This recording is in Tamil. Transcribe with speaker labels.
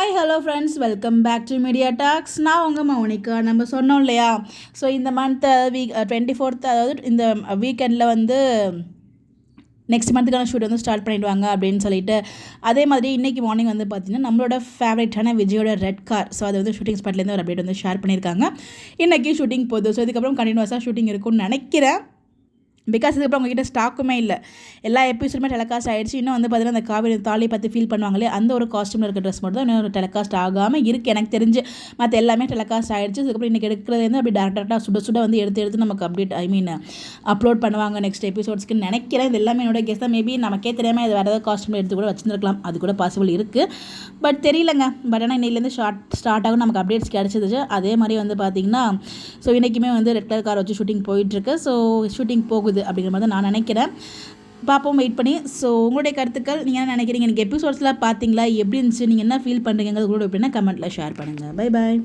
Speaker 1: Hi hello friends, welcome back to Media Talks. நான் உங்கள் மௌனிகா. நம்ம சொன்னோம் இல்லையா, ஸோ இந்த மந்த் வீக் 24th, அதாவது இந்த வீக்கெண்டில் வந்து நெக்ஸ்ட் மந்த்துக்கான ஷூட் வந்து ஸ்டார்ட் பண்ணிடுவாங்க அப்படின்னு சொல்லிட்டு, அதே மாதிரி இன்றைக்கி மார்னிங் வந்து பார்த்திங்கன்னா நம்மளோட ஃபேவரட்டான விஜயோட ரெட் கார், ஸோ அது வந்து ஷூட்டிங் ஸ்பாட்லேருந்து ஒரு அப்டேட் வந்து ஷேர் பண்ணியிருக்காங்க. இன்றைக்கி ஷூட்டிங் போகுது. ஸோ இதுக்கப்புறம் கண்டினியூஸாக ஷூட்டிங் இருக்கும்னு நினைக்கிறேன். பிகாஸ் இதுக்கப்புறம் உங்ககிட்ட ஸ்டாக்குமே இல்லை, எல்லா எபிசோடுமே டெலகாஸ்ட் ஆகிடுச்சு. இன்னும் வந்து பார்த்தீங்கன்னா அந்த காவேரி தாலி பார்த்து ஃபீல் பண்ணுவாங்களே, அந்த ஒரு காஸ்ட்யூமில் இருக்க ட்ரெஸ் மட்டும் தான் இன்னும் டெலகாஸ்ட் ஆகாமல் இருக்குது எனக்கு தெரிஞ்சு. மற்ற எல்லாமே டெலகாஸ்ட் ஆகிடுச்சு. அதுக்கப்புறம் இன்றைக்கி எடுக்கிறதுலேருந்து அப்படி டேரக்டாக சுட வந்து எடுத்து நமக்கு அப்டேட் அப்லோட் பண்ணுவாங்க நெக்ஸ்ட் எபிசோட்ஸ்க்கு நினைக்கிறேன். இது எல்லாமே என்னோட கெஸ் தான். மேபி நமக்கே தெரியாமல் இது வேறு ஏதாவது காஸ்ட்யூமில் எடுத்து கூட வச்சுருக்கலாம், அது கூட பாசிபிள் இருக்குது. பட் தெரியலங்க. பட் ஆனால் இன்னையிலேருந்து ஸ்டார்ட் ஆகும், நமக்கு அப்டேட்ஸ் கிடச்சிதுச்சு. அதே மாதிரி வந்து பார்த்திங்கன்னா ஸோ இன்றைக்குமே வந்து ரெட் கலர் கார் வச்சு ஷூட்டிங் போயிட்டுருக்கு. ஸோ ஷூட்டிங் போகுது அப்படிங்கிற மாதிரி நான் நினைக்கிறேன். பார்ப்போம், வெயிட் பண்ணி. ஸோ உங்களுடைய கருத்துக்கள், நீங்கள் என்ன நினைக்கிறீங்க? எனக்கு எபிசோட்ஸ்லாம் பார்த்தீங்களா, எப்படி இருந்துச்சு, நீங்கள் என்ன ஃபீல் பண்ணுறீங்க, உங்களோட எப்படின்னா கமெண்ட்டில் ஷேர் பண்ணுங்கள். Bye bye.